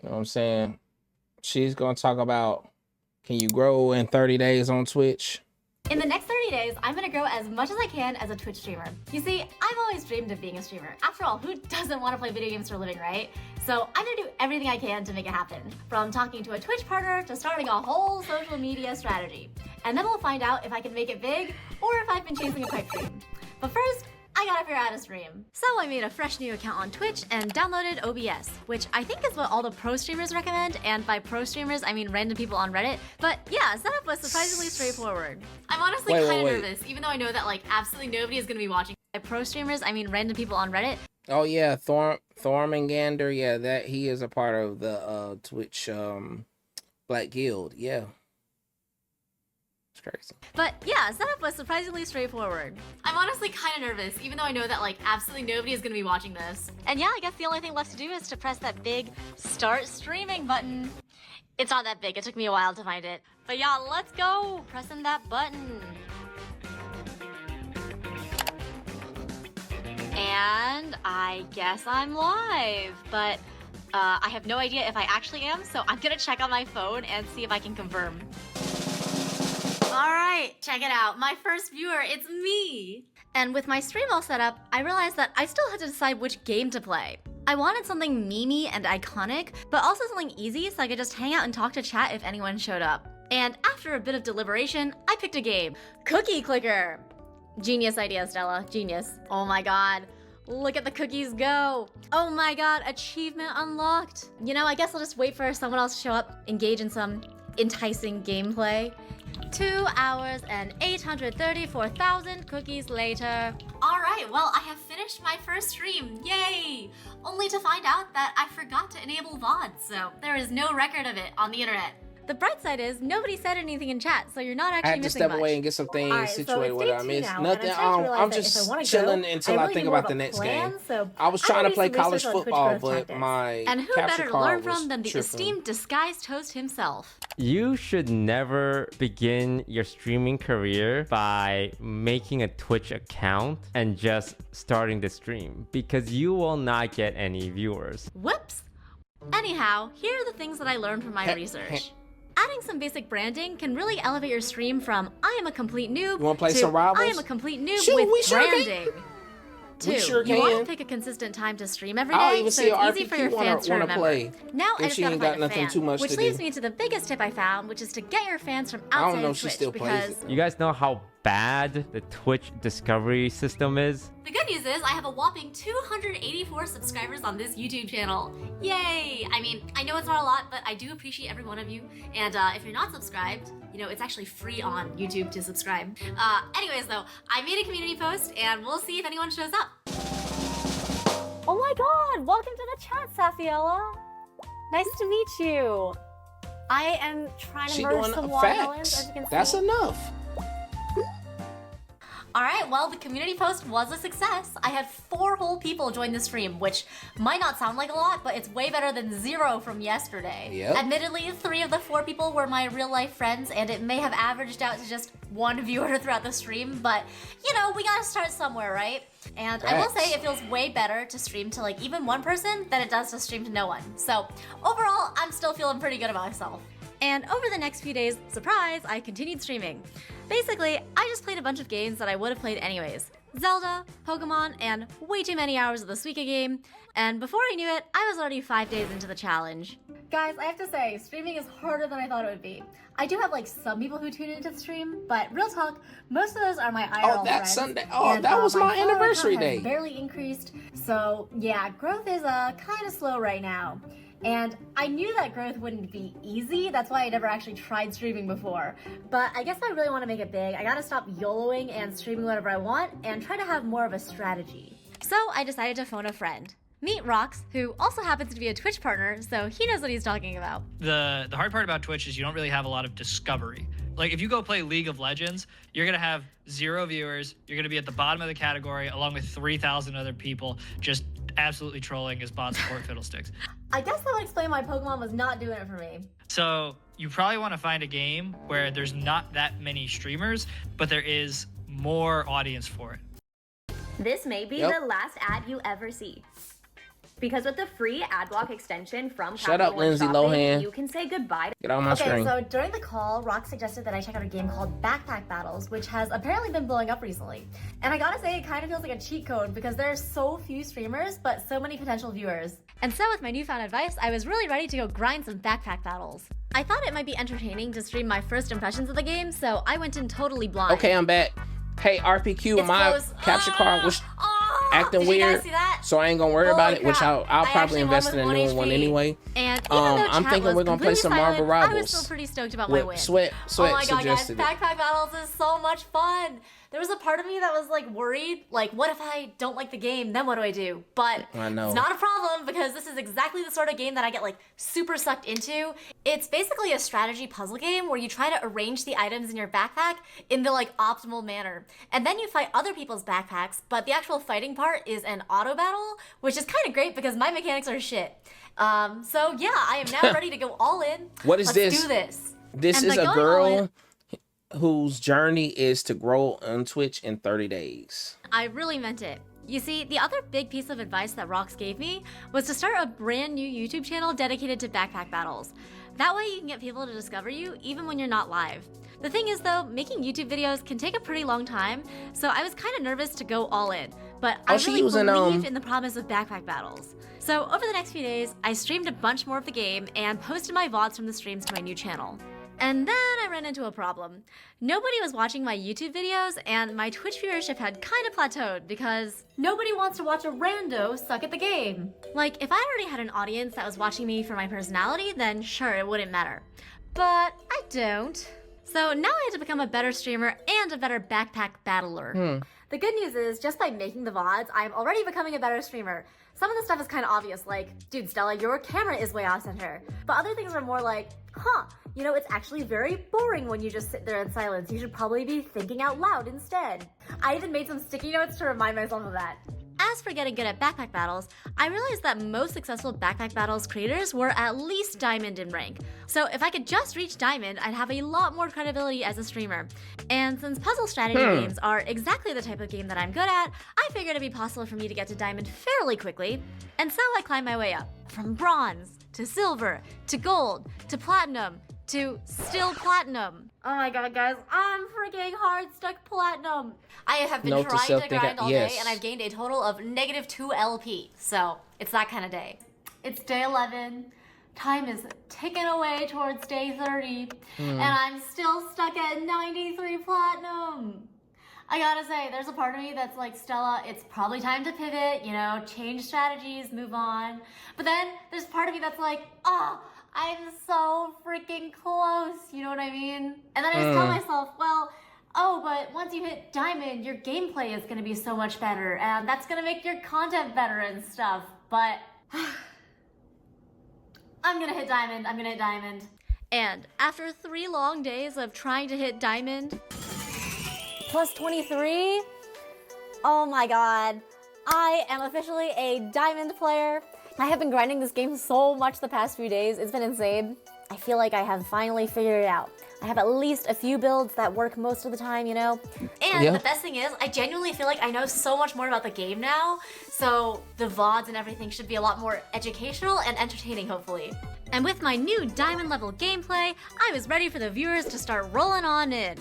You know what I'm saying? She's gonna talk about, can you grow in 30 days on Twitch? In the next 30 days, I'm gonna grow as much as I can as a Twitch streamer. You see, I've always dreamed of being a streamer. After all, who doesn't want to play video games for a living, right? So I'm gonna do everything I can to make it happen. From talking to a Twitch partner to starting a whole social media strategy. And then we'll find out if I can make it big or if I've been chasing a pipe dream. But first, I gotta figure out how to stream. So I made a fresh new account on Twitch and downloaded OBS, which I think is what all the pro streamers recommend, and by pro streamers, I mean random people on Reddit. But yeah, setup was surprisingly straightforward. I'm honestly kind of nervous, even though I know that like absolutely nobody is gonna be watching. By pro streamers, I mean random people on Reddit. Oh yeah, Thormangander, yeah, that he is a part of the Twitch Black Guild, yeah. It's crazy. But yeah, setup was surprisingly straightforward. I'm honestly kind of nervous, even though I know that like absolutely nobody is gonna be watching this. And yeah, I guess the only thing left to do is to press that big start streaming button. It's not that big, it took me a while to find it. But yeah, let's go, pressing that button. And I guess I'm live, but I have no idea if I actually am, so I'm gonna check on my phone and see if I can confirm. All right, check it out. My first viewer, it's me. And with my stream all set up, I realized that I still had to decide which game to play. I wanted something memey and iconic, but also something easy so I could just hang out and talk to chat if anyone showed up. And after a bit of deliberation, I picked a game, Cookie Clicker. Genius idea, Stella, genius. Oh my God, look at the cookies go. Oh my God, achievement unlocked. You know, I guess I'll just wait for someone else to show up, engage in some enticing gameplay. 2 hours and 834,000 cookies later. All right, well, I have finished my first stream, yay! Only to find out that I forgot to enable VOD, so there is no record of it on the internet. The bright side is nobody said anything in chat, so you're not actually missing much. I had to step away and get some things situated with it. I missed nothing. I'm just chilling until I think about the next game. I was trying to play college football, but my and who better to learn from than the esteemed disguised host himself? You should never begin your streaming career by making a Twitch account and just starting the stream, because you will not get any viewers. Whoops. Anyhow, here are the things that I learned from my research. Adding some basic branding can really elevate your stream from I am a complete noob to I am a complete noob with branding. Two, you want to pick a consistent time to stream every day, so it's easy for your fans to remember. Now I just gotta find a fan, which leads me to the biggest tip I found, which is to get your fans from outside of Twitch, because... You guys know how bad the Twitch discovery system is? The good news is I have a whopping 284 subscribers on this YouTube channel. Yay! I mean, I know it's not a lot, but I do appreciate every one of you. And if you're not subscribed, you know, it's actually free on YouTube to subscribe. Anyways though, I made a community post and we'll see if anyone shows up. Oh my God, welcome to the chat, Safiella. Nice to meet you. I am trying to merge some watermelons, as you can see. That's enough. Alright, well, the community post was a success. I had 4 whole people join the stream, which might not sound like a lot, but it's way better than 0 from yesterday. Yep. Admittedly, 3 of the 4 people were my real-life friends, and it may have averaged out to just 1 viewer throughout the stream, but, you know, we gotta start somewhere, right? And I will say it feels way better to stream to, like, even 1 person than it does to stream to no one. So, overall, I'm still feeling pretty good about myself. And over the next few days, surprise, I continued streaming. Basically, I just played a bunch of games that I would have played anyways. Zelda, Pokemon, and way too many hours of the Suika game. And before I knew it, I was already 5 days into the challenge. Guys, I have to say, streaming is harder than I thought it would be. I do have like some people who tune into the stream, but real talk, most of those are my IRL that's friends. Sunday. Oh, that was my anniversary day. Barely increased, so yeah, growth is kind of slow right now. And I knew that growth wouldn't be easy, that's why I never actually tried streaming before. But I guess I really want to make it big. I gotta stop YOLOing and streaming whatever I want and try to have more of a strategy. So I decided to phone a friend. Meet Rox, who also happens to be a Twitch partner, so he knows what he's talking about. The hard part about Twitch is you don't really have a lot of discovery. Like if you go play League of Legends, you're gonna have 0 viewers, you're gonna be at the bottom of the category along with 3,000 other people just absolutely trolling as bot support fiddlesticks. I guess that would explain why Pokemon was not doing it for me. So you probably want to find a game where there's not that many streamers, but there is more audience for it. This may be the last ad you ever see. Because with the free ad block extension from Shut up, Capital One Lindsay Shopping, Lohan. you can say goodbye to Get on my Okay, screen. so during the call, Rock suggested that I check out a game called Backpack Battles, which has apparently been blowing up recently. And I gotta say, it kind of feels like a cheat code because there are so few streamers, but so many potential viewers. And so with my newfound advice, I was really ready to go grind some backpack battles. I thought it might be entertaining to stream my first impressions of the game, so I went in totally blind. Okay, I'm back. Hey, RPQ, It's my close. capture card was acting did you guys weird, see that? so I ain't gonna worry Holy about it, which crap. I'll I probably actually won invest in with a new 1 one HP. anyway. And even though I'm chat thinking was we're gonna play completely some silent, Marvel I was Rivals. still pretty stoked about my With win. Sweat Oh my god, guys, suggested it. backpack battles is so much fun. There was a part of me that was like worried, like what if I don't like the game, then what do I do? But I know. it's not a problem because this is exactly the sort of game that I get like super sucked into. It's basically a strategy puzzle game where you try to arrange the items in your backpack in the like optimal manner. And then you fight other people's backpacks, but the actual fighting part is an auto battle, which is kind of great because my mechanics are shit. So yeah, I am now ready to go all in. What is Let's this? do this. This And is by a going all in- girl whose journey is to grow on Twitch in 30 days. I really meant it. You see, the other big piece of advice that Rox gave me was to start a brand new YouTube channel dedicated to backpack battles. That way you can get people to discover you even when you're not live. The thing is though, making YouTube videos can take a pretty long time, so I was kind of nervous to go all in. But I she really using, believe in the promise of backpack battles. So over the next few days, I streamed a bunch more of the game and posted my VODs from the streams to my new channel. And then I ran into a problem. Nobody was watching my YouTube videos, and my Twitch viewership had kind of plateaued because Nobody wants to watch a rando suck at the game. like, if I already had an audience that was watching me for my personality, then sure, it wouldn't matter. But I don't. So now I had to become a better streamer and a better backpack battler. The good news is, just by making the VODs, I'm already becoming a better streamer. Some of the stuff is kind of obvious, like, dude, Stella, your camera is way off center. But other things are more like, huh, you know, it's actually very boring when you just sit there in silence. You should probably be thinking out loud instead. I even made some sticky notes to remind myself of that. As for getting good at backpack battles, I realized that most successful backpack battles creators were at least diamond in rank. So if I could just reach diamond, I'd have a lot more credibility as a streamer. And since puzzle strategy games are exactly the type of game that I'm good at, I figured it'd be possible for me to get to diamond fairly quickly. And so I climbed my way up, from bronze, to silver, to gold, to platinum, to still platinum. Oh my god, guys, I'm freaking hard stuck platinum. I have been Note to trying self, to think grind all yes. day, and I've gained a total of -2 LP. So it's that kind of day. It's day 11. Time is ticking away towards day 30. And I'm still stuck at 93 platinum. I gotta say, there's a part of me that's like, Stella, it's probably time to pivot, you know, change strategies, move on. But then there's part of me that's like, I'm so freaking close, you know what I mean? And then I just tell myself, well, oh, but once you hit diamond, your gameplay is gonna be so much better, and that's gonna make your content better and stuff. But I'm gonna hit diamond, I'm gonna hit diamond. And after 3 long days of trying to hit diamond, Plus 23? Oh my god. I am officially a diamond player. I have been grinding this game so much the past few days. It's been insane. I feel like I have finally figured it out. I have at least a few builds that work most of the time, you know? and Yeah. the best thing is, I genuinely feel like I know so much more about the game now, so the VODs and everything should be a lot more educational and entertaining, hopefully. And with my new diamond level gameplay, I was ready for the viewers to start rolling on in.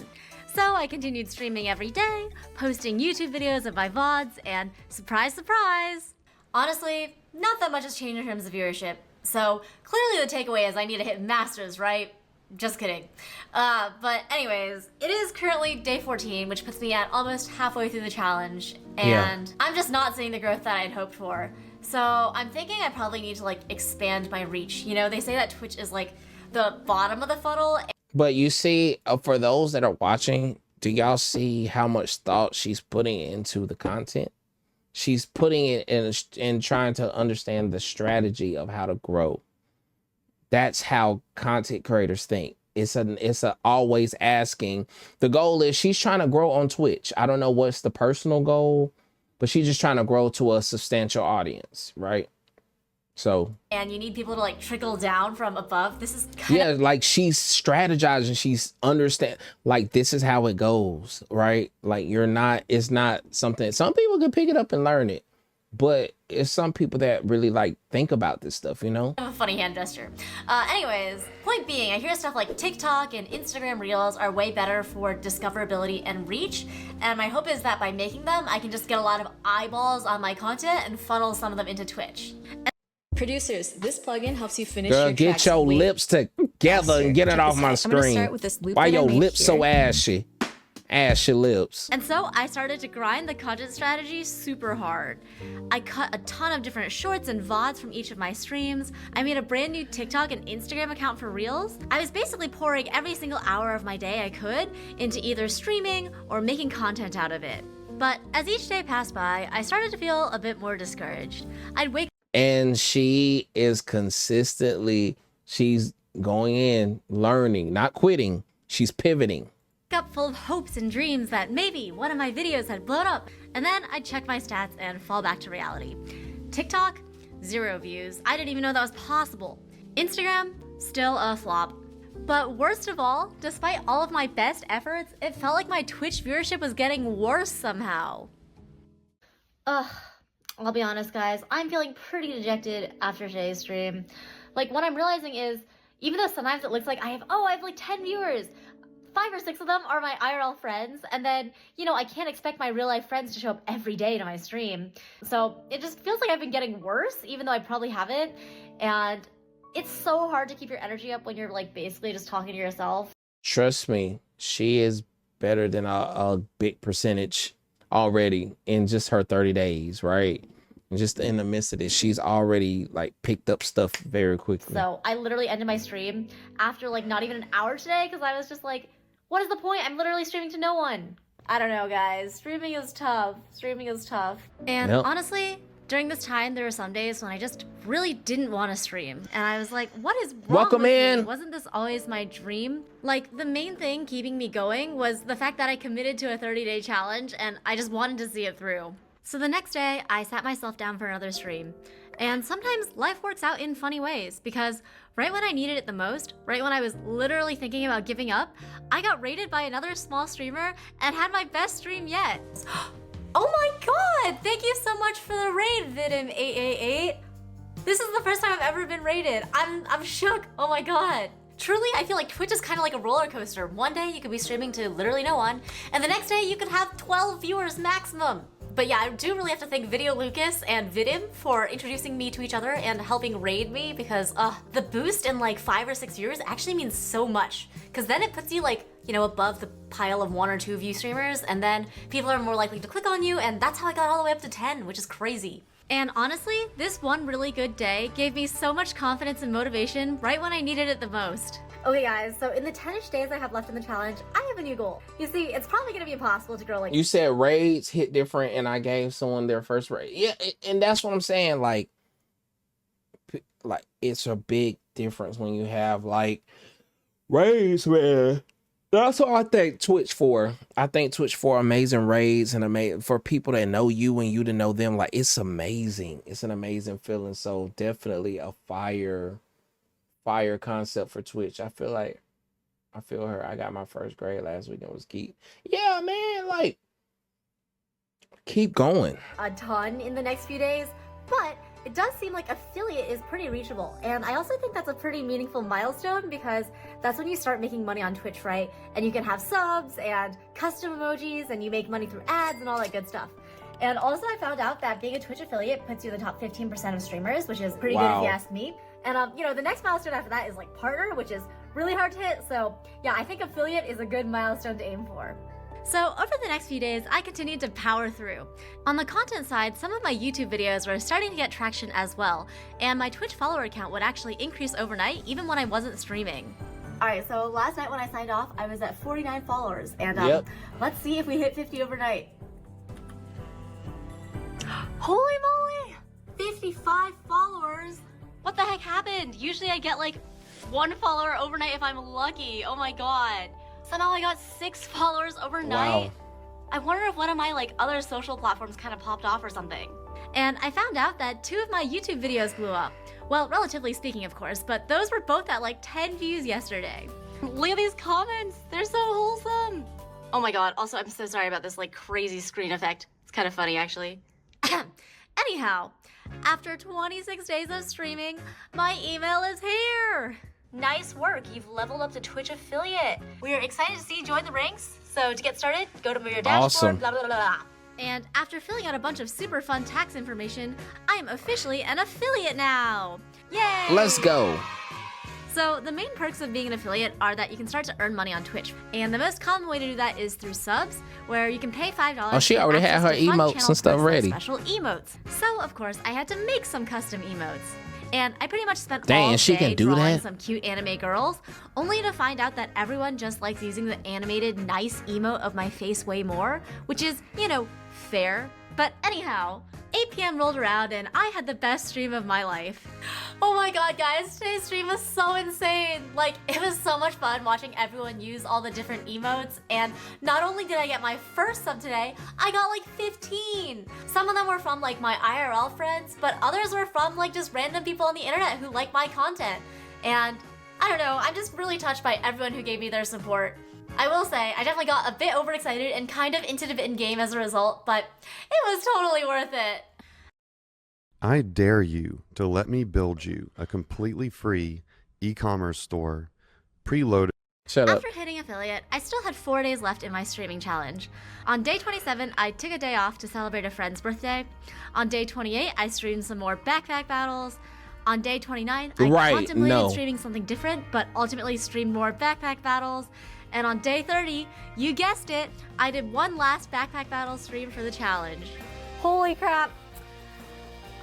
So I continued streaming every day, posting YouTube videos of my VODs, and surprise, surprise! Honestly, not that much has changed in terms of viewership. So clearly the takeaway is I need to hit masters, right? Just kidding. But anyways, it is currently day 14, which puts me at almost halfway through the challenge, and I'm just not seeing the growth that I'd hoped for. So I'm thinking I probably need to like expand my reach. You know, they say that Twitch is like the bottom of the funnel. But you see, for those that are watching, do y'all see how much thought she's putting into the content? She's putting it in trying to understand the strategy of how to grow. That's how content creators think. It's a always asking. The goal is she's trying to grow on Twitch. I don't know what's the personal goal, but she's just trying to grow to a substantial audience, right? So And you need people to like trickle down from above. This is kind yeah, like she's strategizing, she's understand like this is how it goes, right? Like it's not something, some people can pick it up and learn it, but it's some people that really like think about this stuff, you know? I have a funny hand gesture. Anyways, point being, I hear stuff like TikTok and Instagram Reels are way better for discoverability and reach, and my hope is that by making them, I can just get a lot of eyeballs on my content and funnel some of them into Twitch. Producers, this plugin helps you finish Girl, your get tracks your way lips together and get it Check off this my out. I'm gonna screen. start with this loop Why that I your made lips so here. ashy? Ashy lips. And so I started to grind the content strategy super hard. I cut a ton of different shorts and VODs from each of my streams. I made a brand new TikTok and Instagram account for Reels. I was basically pouring every single hour of my day I could into either streaming or making content out of it. But as each day passed by, I started to feel a bit more discouraged. I'd wake And she is consistently, she's going in, learning, not quitting. She's pivoting. up full of hopes and dreams that maybe one of my videos had blown up, and then I'd check my stats and fall back to reality. TikTok, 0 views. I didn't even know that was possible. Instagram, still a flop. But worst of all, despite all of my best efforts, it felt like my Twitch viewership was getting worse somehow. Ugh, I'll be honest guys, I'm feeling pretty dejected after today's stream. Like what I'm realizing is, even though sometimes it looks like I have like 10 viewers, 5 or 6 of them are my IRL friends, and then, you know, I can't expect my real life friends to show up every day to my stream. So it just feels like I've been getting worse, even though I probably haven't. And it's so hard to keep your energy up when you're like basically just talking to yourself. Trust me, she is better than a big percentage already in just her 30 days, right? And just in the midst of this, she's already like picked up stuff very quickly. So I literally ended my stream after like not even an hour today because I was just like, what is the point? I'm literally streaming to no one. I don't know, guys. Streaming is tough. Streaming is tough. And Yep. honestly, during this time, there were some days when I just really didn't want to stream. And I was like, what is wrong Welcome with in. me? Wasn't this always my dream? Like, the main thing keeping me going was the fact that I committed to a 30-day challenge and I just wanted to see it through. So the next day, I sat myself down for another stream. And sometimes life works out in funny ways because right when I needed it the most, right when I was literally thinking about giving up, I got raided by another small streamer and had my best stream yet. Oh my god! Thank you so much for the raid, Vidim888. This is the first time I've ever been raided. I'm shook. Oh my god. Truly, I feel like Twitch is kind of like a roller coaster. One day you could be streaming to literally no one, and the next day you could have 12 viewers maximum. But yeah, I do really have to thank Video Lucas and Vidim for introducing me to each other and helping raid me because the boost in like 5 or 6 viewers actually means so much. Because then it puts you like, you know, above the pile of 1 or 2 view streamers, and then people are more likely to click on you, and that's how I got all the way up to 10, which is crazy. And honestly, this one really good day gave me so much confidence and motivation right when I needed it the most. Okay guys, so in the 10-ish days I have left in the challenge, I have a new goal. You see, it's probably gonna be impossible to grow like— You said raids hit different and I gave someone their first raid. Yeah, and that's what I'm saying. Like it's a big difference when you have like raids, man. That's what I thank Twitch for. I thank Twitch for amazing raids and for people that know you and you to know them. Like it's amazing. It's an amazing feeling. So definitely a fire concept for Twitch. I feel her. I got my first grade last week and was keep. Yeah, man, like keep going. A ton in the next few days, but it does seem like affiliate is pretty reachable. And I also think that's a pretty meaningful milestone because that's when you start making money on Twitch, right? And you can have subs and custom emojis and you make money through ads and all that good stuff. And also I found out that being a Twitch affiliate puts you in the top 15% of streamers, which is pretty good if you ask me. And you know, the next milestone after that is like partner, which is really hard to hit. So yeah, I think affiliate is a good milestone to aim for. So over the next few days, I continued to power through. On the content side, some of my YouTube videos were starting to get traction as well, and my Twitch follower count would actually increase overnight even when I wasn't streaming. Alright, so last night when I signed off, I was at 49 followers, and let's see if we hit 50 overnight. Holy moly! 55 followers! What the heck happened? Usually I get like 1 follower overnight if I'm lucky. Oh my god. Somehow I got 6 followers overnight. Wow. I wonder if one of my like other social platforms kind of popped off or something. And I found out that 2 of my YouTube videos blew up. Well, relatively speaking, of course, but those were both at like 10 views yesterday. Look at these comments. They're so wholesome. Oh my god. Also, I'm so sorry about this like crazy screen effect. It's kind of funny actually. anyhow, after 26 days of streaming, my email is here. Nice work, you've leveled up to Twitch affiliate. We are excited to see you join the ranks. So to get started, go to your dashboard, Awesome. blah, blah, blah, blah. And after filling out a bunch of super fun tax information, I am officially an affiliate now. Yay! Let's go. So the main perks of being an affiliate are that you can start to earn money on Twitch. And the most common way to do that is through subs, where you can pay $5. Oh, she to already had access her to fun emotes channel and stuff perks like ready. Special emotes. So of course I had to make some custom emotes. And I pretty much spent Dang, all she day can do drawing that? some cute anime girls, only to find out that everyone just likes using the animated nice emote of my face way more, which is, you know, fair. But anyhow, 8 p.m. rolled around and I had the best stream of my life. Oh my god, guys, today's stream was so insane. Like, it was so much fun watching everyone use all the different emotes, and not only did I get my first sub today, I got like 15. Some of them were from like my IRL friends, but others were from like just random people on the internet who like my content. And I don't know, I'm just really touched by everyone who gave me their support. I will say, I definitely got a bit overexcited and kind of into the in-game as a result, but it was totally worth it. I dare you to let me build you a completely free e-commerce store, preloaded. Shut up. After hitting affiliate, I still had 4 days left in my streaming challenge. On day 27, I took a day off to celebrate a friend's birthday. On day 28, I streamed some more backpack battles. On day 29, I contemplated streaming something different, but ultimately streamed more backpack battles. And on day 30, you guessed it, I did one last backpack battle stream for the challenge. Holy crap.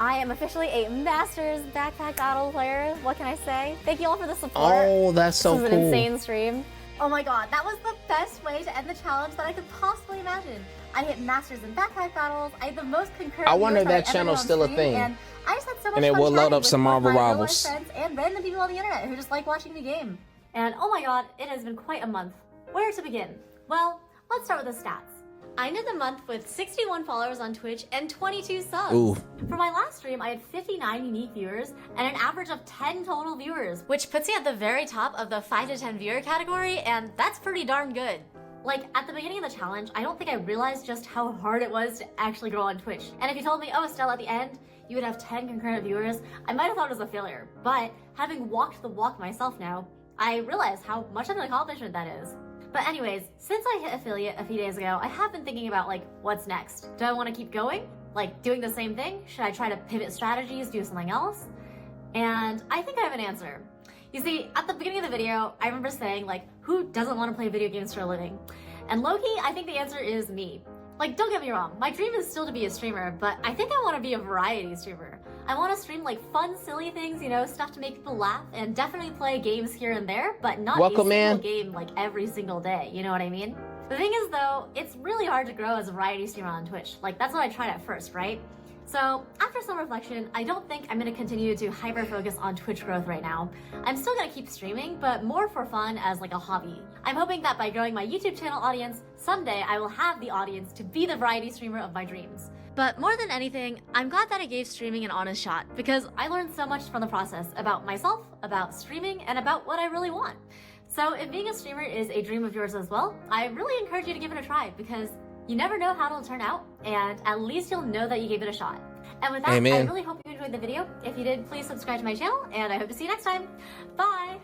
I am officially a Masters backpack battle player. What can I say? Thank you all for the support. Oh, that's so This was cool. an insane stream. Oh my god, that was the best way to end the challenge that I could possibly imagine. I hit Masters in backpack battles, I had the most concurrent I wonder if viewers that I've ever channel's done on still a stream, thing. And I just had so much And it fun will load chatting up with some both Marvel my real-life Rivals. friends and random people on the internet who just like watching the game. And oh my god, it has been quite a month. Where to begin? Well, let's start with the stats. I ended the month with 61 followers on Twitch and 22 subs. Ooh. For my last stream, I had 59 unique viewers and an average of 10 total viewers, which puts me at the very top of the 5 to 10 viewer category, and that's pretty darn good. Like, at the beginning of the challenge, I don't think I realized just how hard it was to actually grow on Twitch. And if you told me, oh, Estelle, at the end, you would have 10 concurrent viewers, I might have thought it was a failure. But having walked the walk myself now, I realize how much of an accomplishment that is. But anyways, since I hit affiliate a few days ago, I have been thinking about like, what's next? Do I want to keep going? Like doing the same thing? Should I try to pivot strategies, do something else? And I think I have an answer. You see, at the beginning of the video, I remember saying like, who doesn't want to play video games for a living? And low-key, I think the answer is me. Like, don't get me wrong, my dream is still to be a streamer, but I think I want to be a variety streamer. I want to stream like fun, silly things, you know, stuff to make people laugh, and definitely play games here and there, but not a single game like every single day, you know what I mean? The thing is though, it's really hard to grow as a variety streamer on Twitch. Like, that's what I tried at first, right? So after some reflection, I don't think I'm going to continue to hyper-focus on Twitch growth right now. I'm still going to keep streaming, but more for fun as like a hobby. I'm hoping that by growing my YouTube channel audience, someday I will have the audience to be the variety streamer of my dreams. But more than anything, I'm glad that I gave streaming an honest shot, because I learned so much from the process about myself, about streaming, and about what I really want. So if being a streamer is a dream of yours as well, I really encourage you to give it a try, because you never know how it'll turn out, and at least you'll know that you gave it a shot. And with that, I really hope you enjoyed the video. If you did, please subscribe to my channel, and I hope to see you next time. Bye!